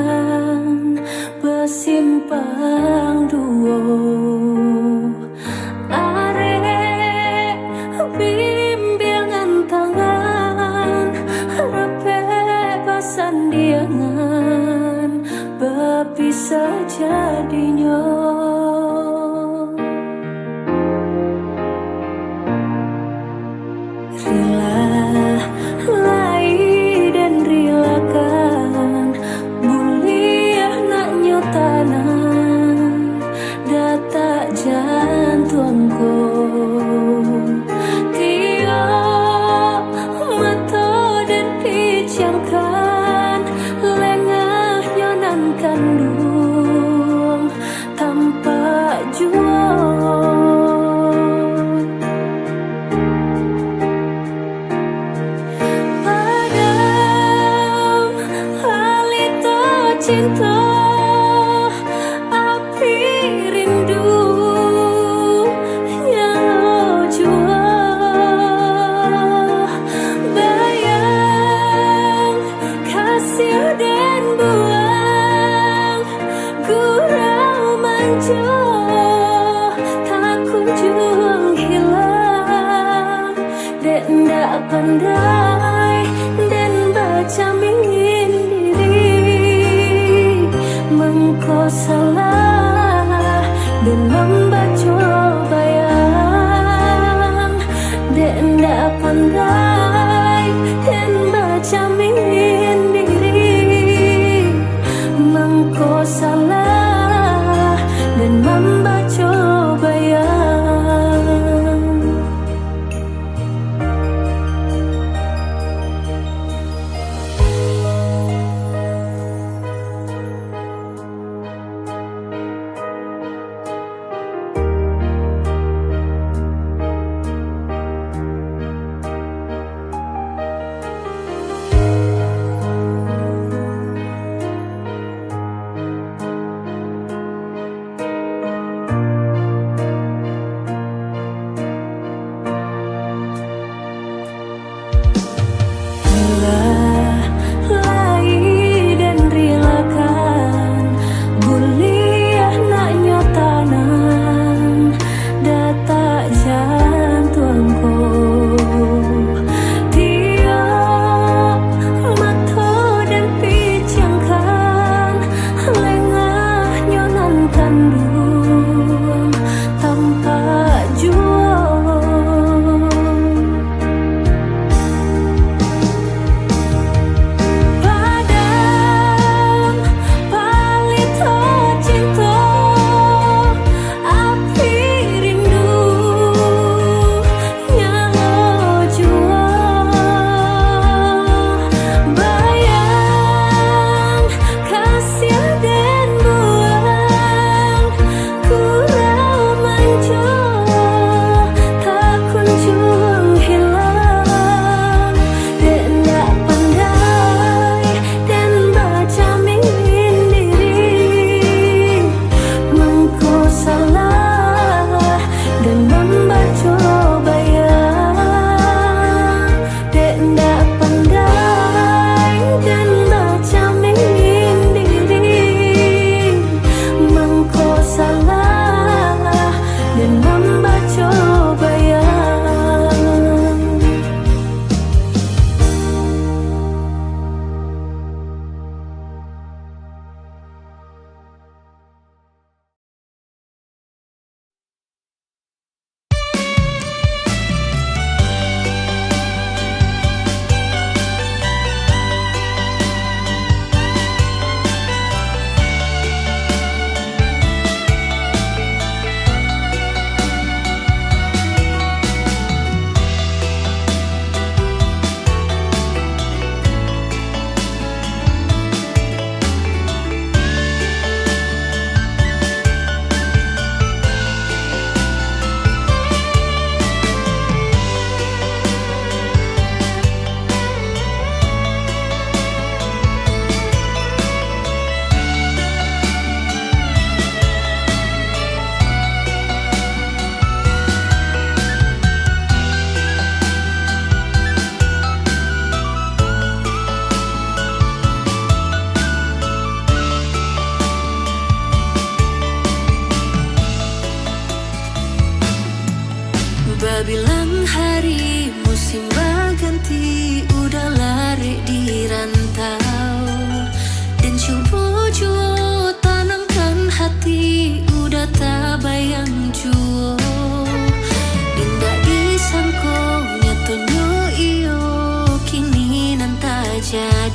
jalan bersimpang duo. Arek bimbingan tangan, rape pasandiangan, berpisah jadinya. Jantungku tiap mata dan pijamkan, lengahnya nan kandung tanpa jual. Padam halito cinta, tak kunjung hilang, dek ndak pandai dan baca mingin diri,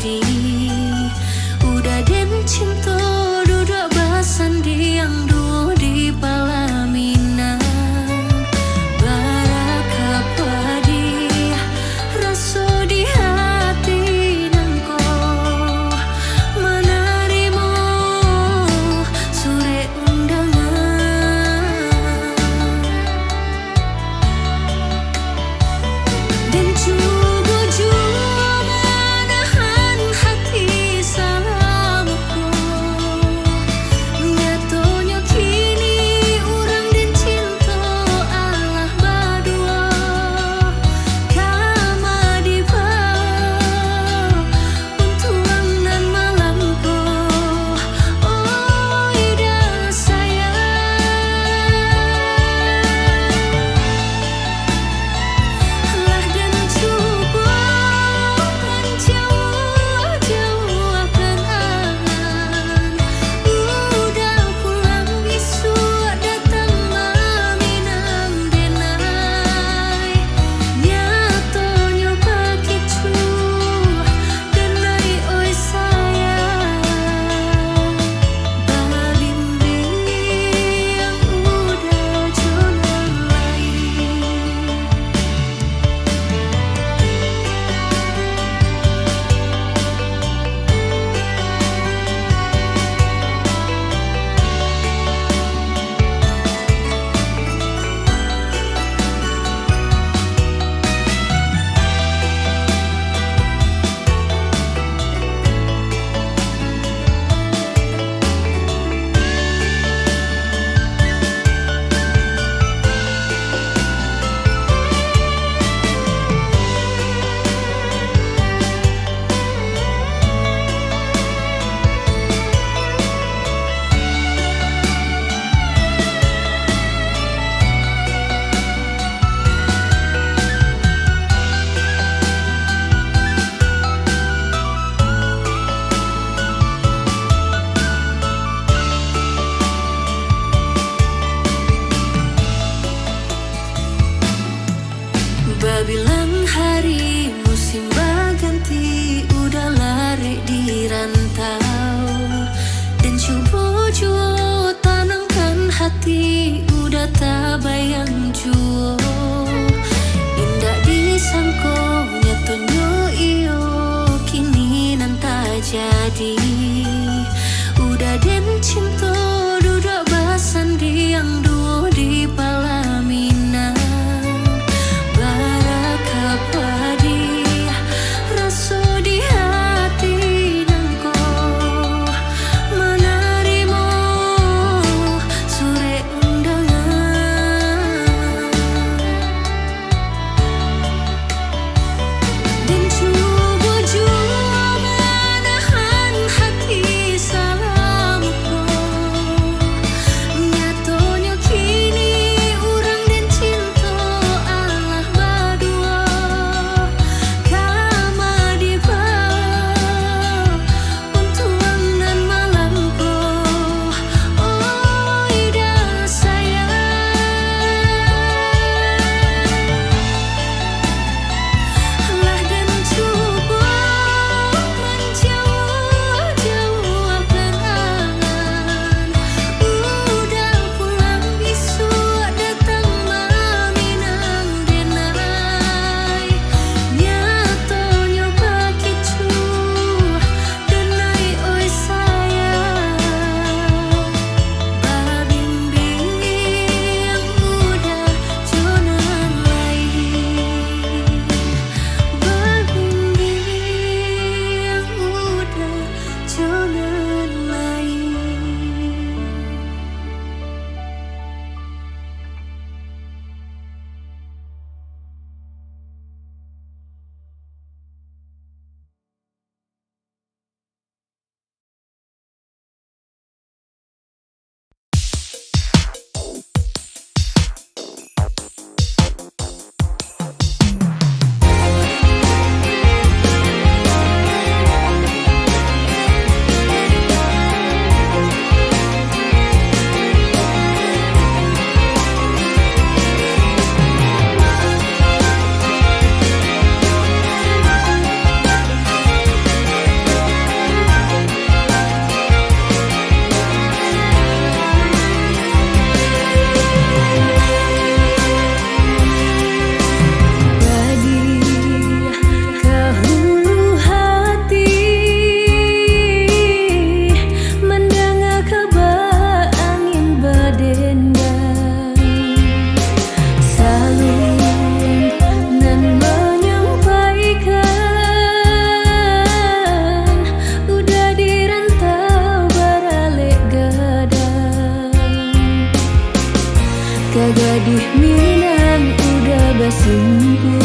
jadi. Udah den cinta duduk basandiang duo di Palaminan. Baraka padi rasa di hati nangko menerima sore undangan. Dan juga menahan hati salamuku. Nyatonya kini orang dan cinta Allah berdua. Kama di bawah untuang nan malamku. Oh ida sayang lah dan coba jauh-jauh akan angan. Udah pulang bisu datang maminang denai. Nyatonya begitu denai oi sayang. Balimbing yang udah jonan lain. Babilang hari musim berganti udah lari di rantau. Dan coba jua tanamkan hati udah tak bayang jua. Indah disangko nyatonya iyo kini nan tak jadi. Udah den cinta duduk basandiang duo di Palaminan. Baraka padi rasa di hati nangko menerima sore undangan. Dan juga menahan hati salamuku. Nyatonya Kagadih Minang udah basimpuh,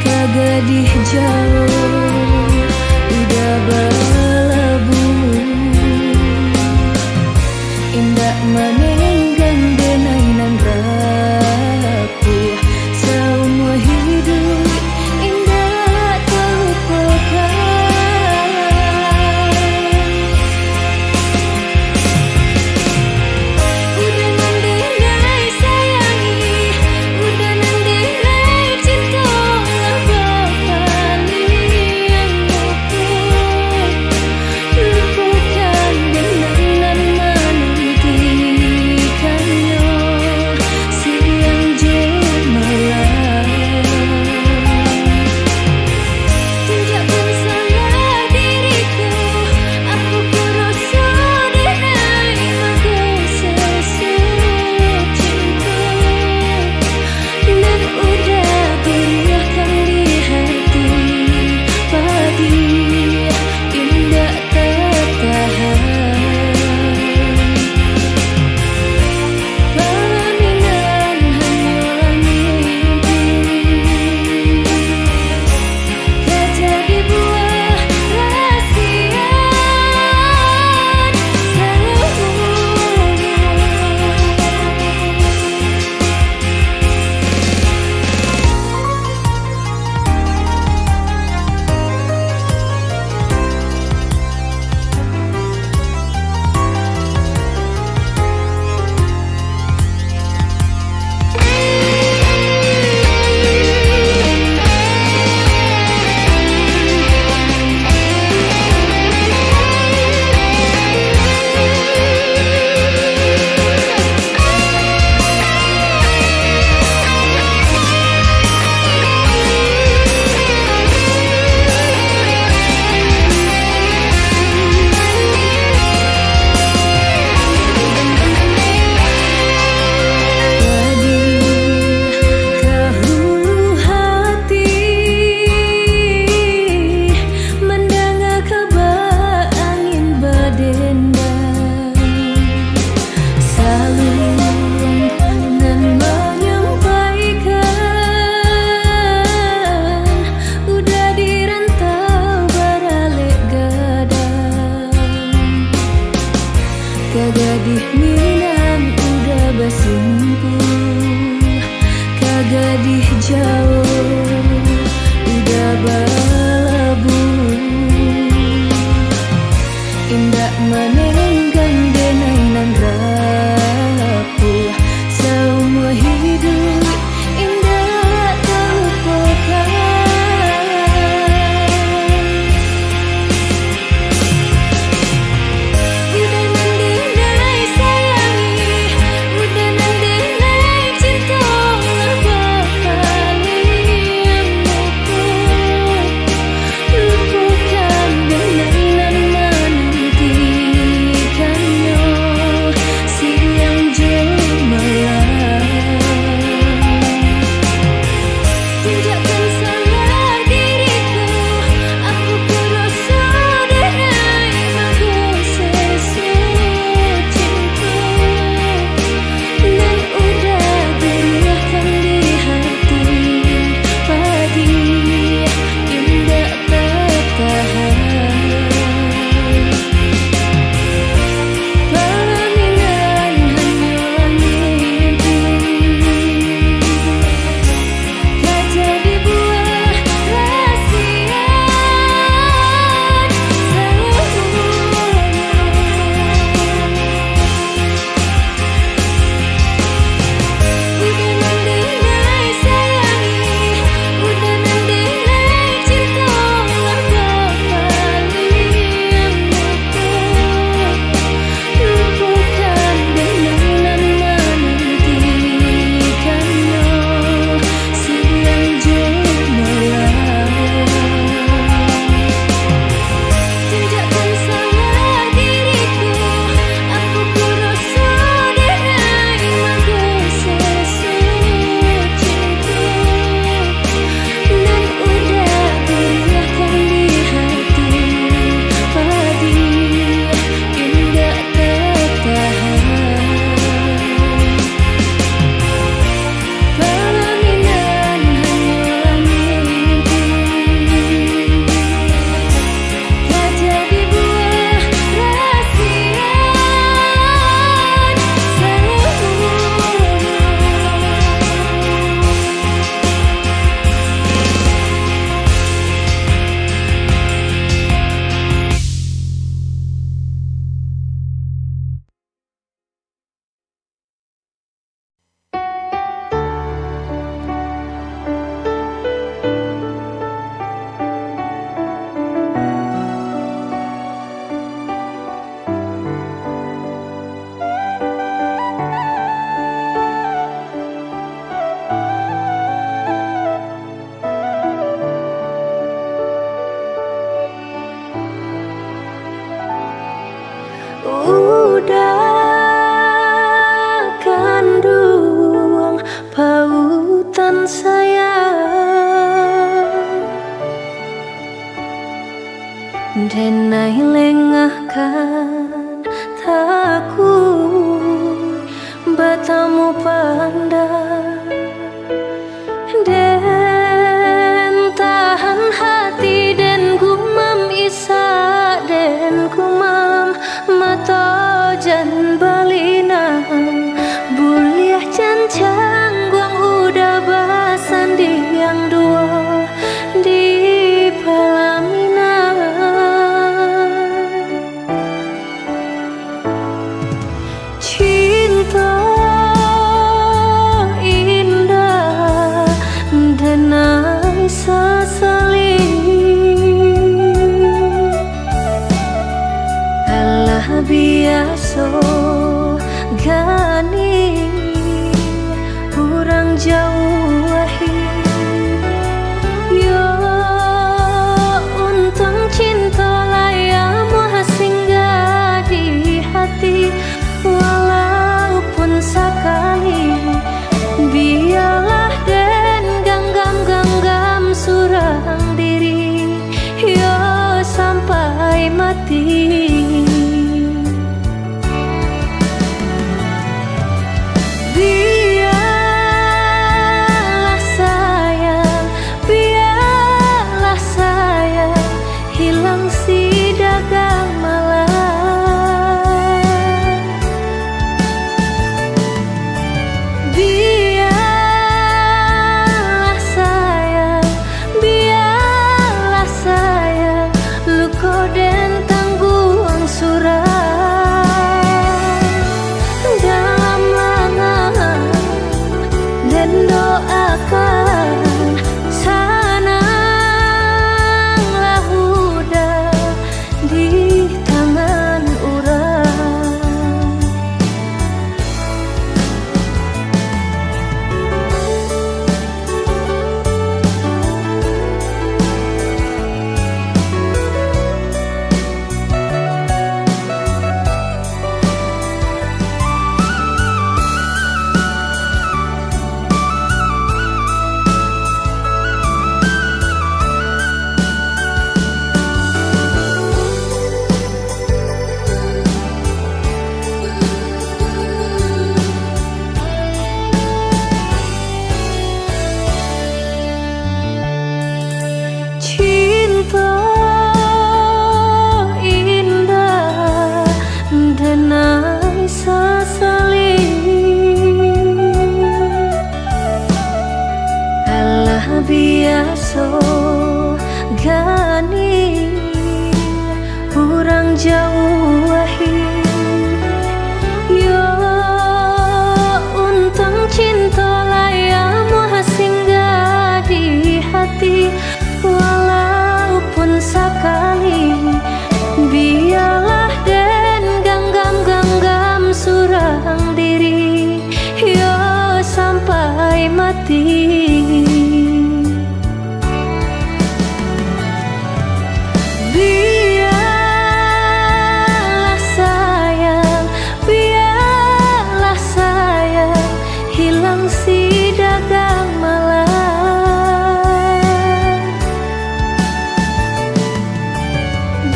kagadih jauh udah balabuh. Indak manenggang denainan rapuh, semua hidup indak terlupakan. Udah nandai sayangi, udah nandai cinta bakal yang lupuh, lupukan denainan menantikannya siang jemalah. Tinjak pun salah diriku, aku kurasa denai maka sesuatu cinta, dan udah beriakan di hati padi indah tertahan. Pelaminan hanyalah mimpi, kejadi buah rahasian selalu. Kahulu hati mendengar kabar angin berdendang, salung nan menyampaikan udah dirantau baralek gadang. Kagadih Minang udah basimpuh, kagadih jauh udah balabuh. Indak manenggang denainan rapuh, semua hidup indah terlupakan. Udah nandai sayangi, udah nandai cinta bakal yang lupuh, lupukan denainan menantikannya Udah kandung pautan sayang denai lengahkan takut batamu pandang den tahan hati den gumam isa den gumam mata jan balina buliah cancang guang udah basan di yang dua di pelaminan cinta indah denai sesali alah biasa gani kurang jauh yo untung cinta layamu singgah di hati walaupun sekali biarlah den genggam surang diri yo sampai mati. Biarlah sayang hilang si dagang malam. Biarlah sayang luko den tangguang surang dalam lengan dan doakan sananglah udah di tangan urang. Cinta indah denai sesali alah biasa gani kurang jauh yo untung cinta layamu singgah di hati walaupun sekali biarlah den genggam surang diri yo sampai mati. Biarlah sayang hilang si dagang malam.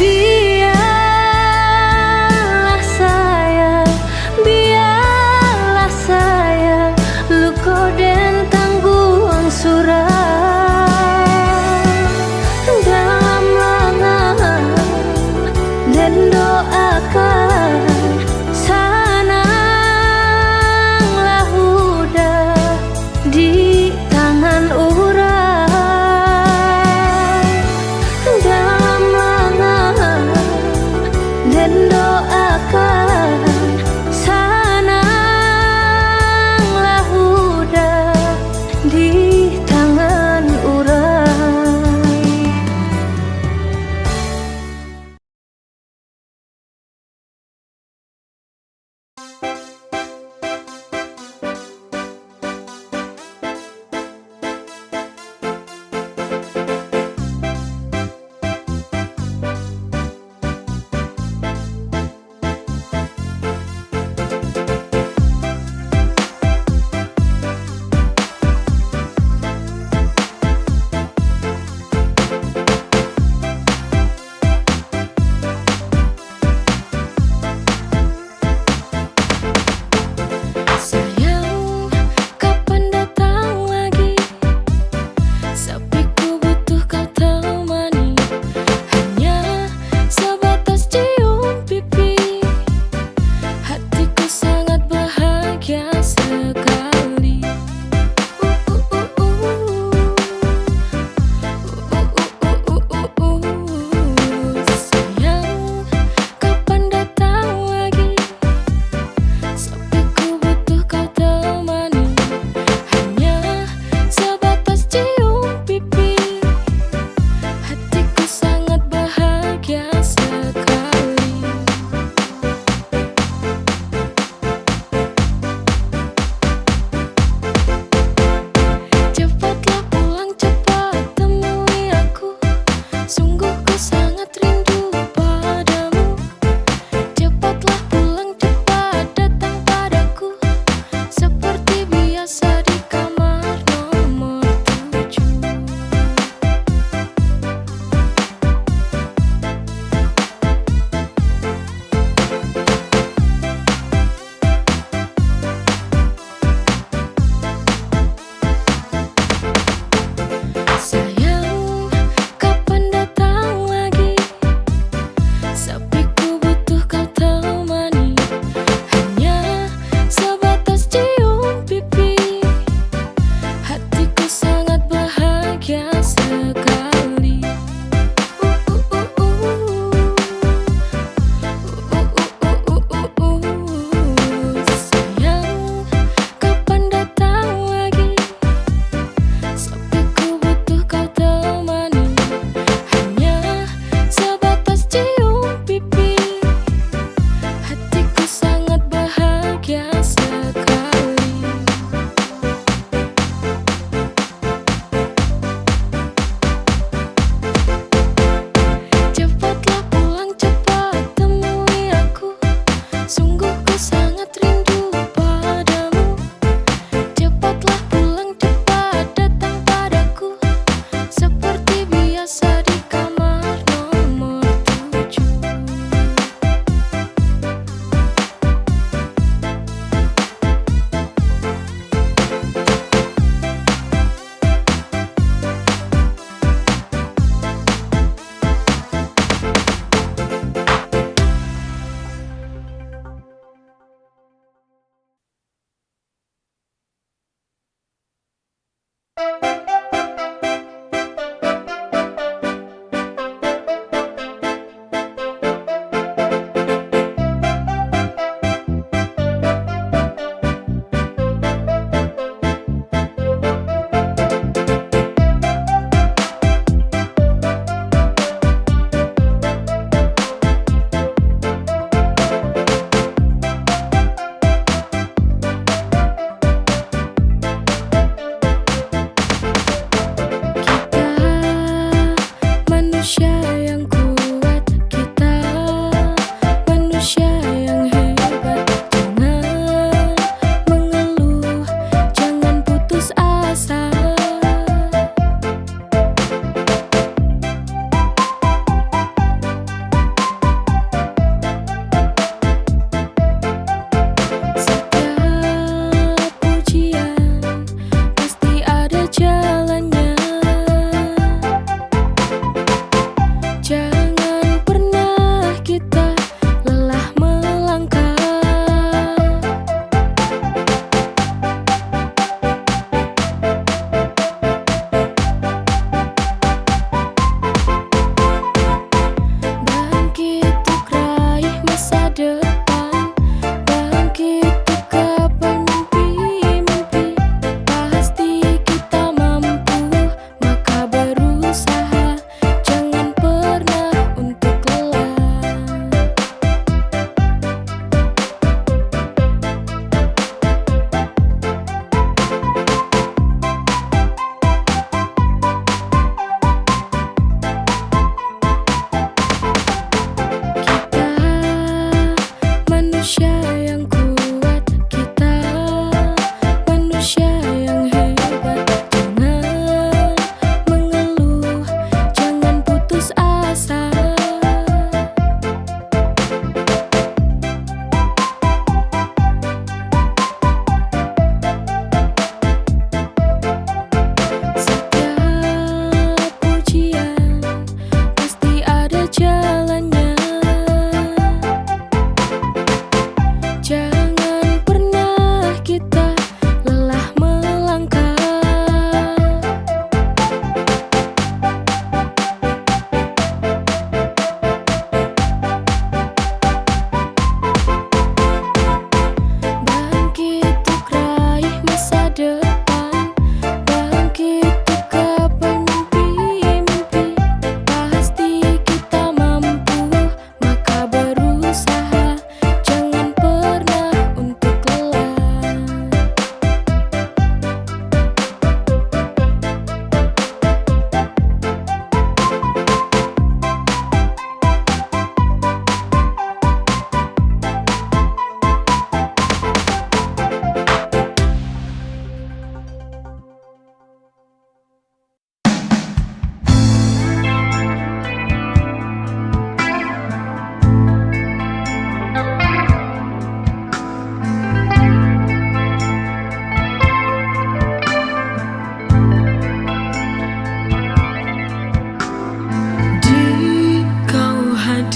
Biarlah sayang luko den tangguang surang dalam lengan dan doakan sananglah udah di tangan urang dalam lengan dan doakan sananglah udah di tangan urang.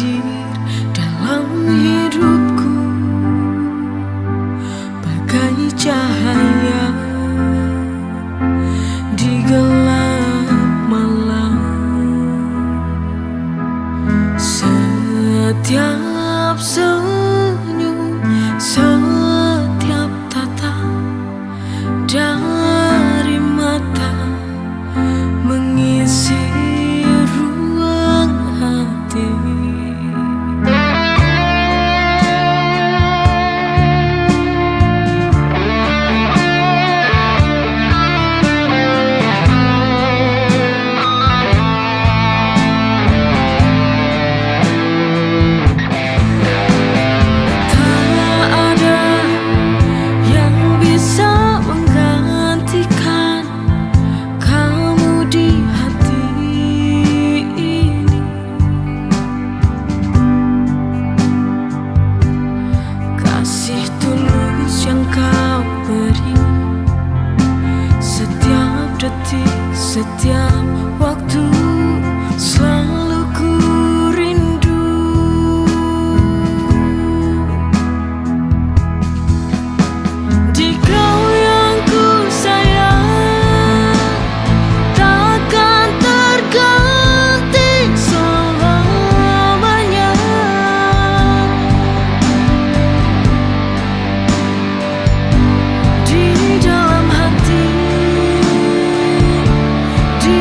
hadir dalam hidupku bagai cahaya di gelap malam. Setiap senyum, setiap tatap dari mata mengisi ruang hati. Setiap waktu selalu ku rindu. Di kau yang ku sayang takkan terganti selamanya. Di dalam hati, di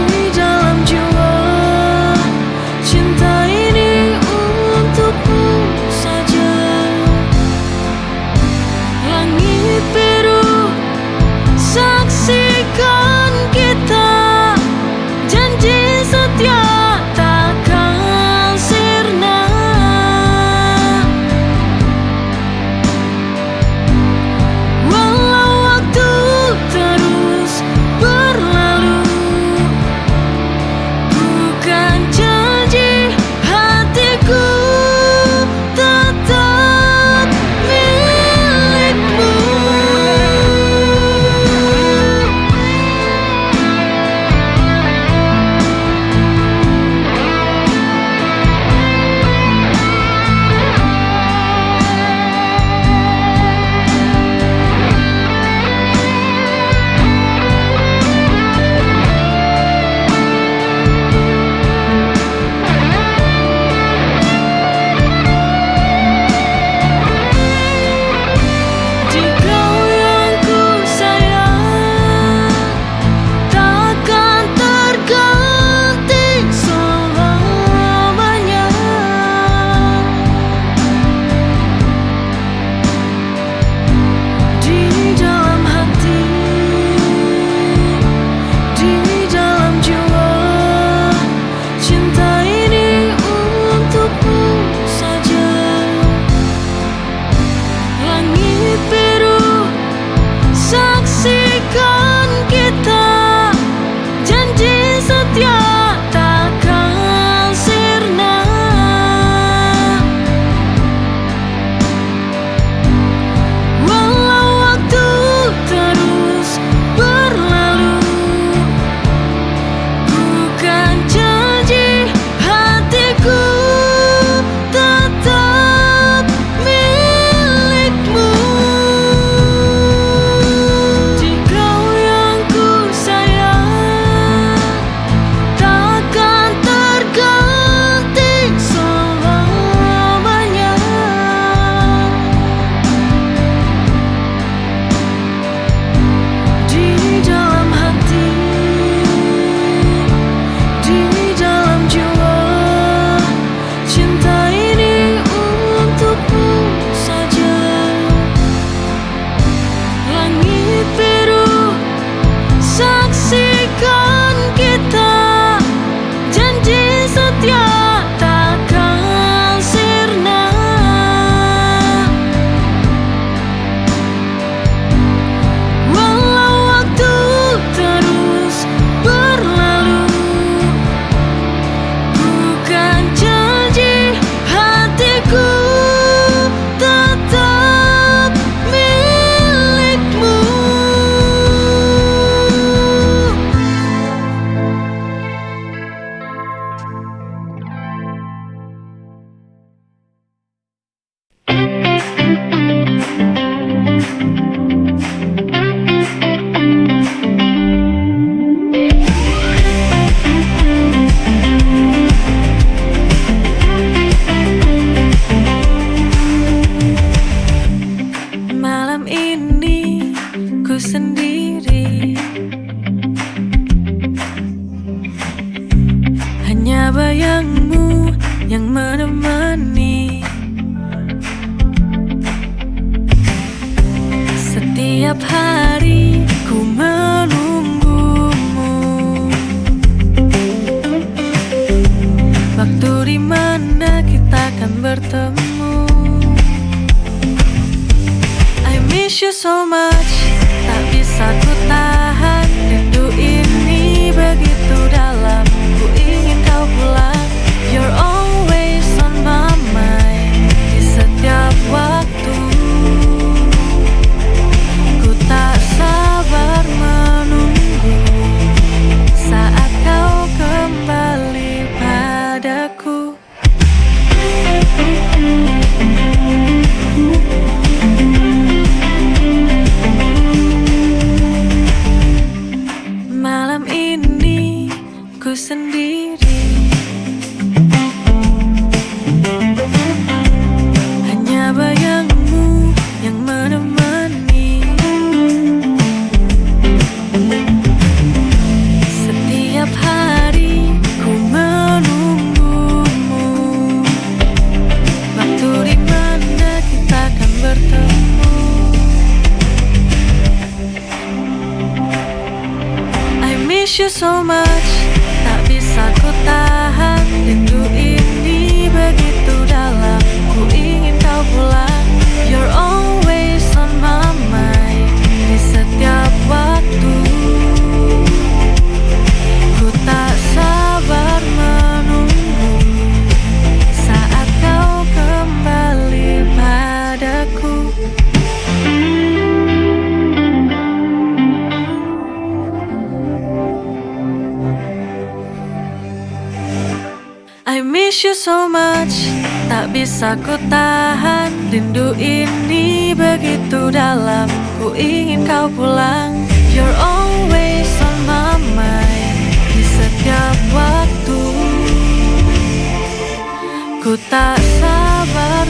Setiap hari ku menunggumu, waktu dimana kita akan bertemu. I miss you so much, tak bisa ku tahan. Rindu ini begitu dalam, ku ingin kau pulang. You're always on my mind, di setiap waktu. Ku tak sabar menunggu saat kau kembali padaku. Malam ini ku sendiri, hanya bayangmu yang menemani. Setiap hari ku menunggumu, waktu dimana kita akan bertemu. I miss you so much, tak bisa ku tahan. Rindu ini begitu dalam, ku ingin kau pulang. You're always on my mind, di setiap waktu. Ku tak sabar menunggu saat kau kembali padaku. I miss you so much, tak bisa ku tahan. Rindu ini begitu dalam, ku ingin kau pulang. You're always on my mind, di setiap waktu. Ku tak sabar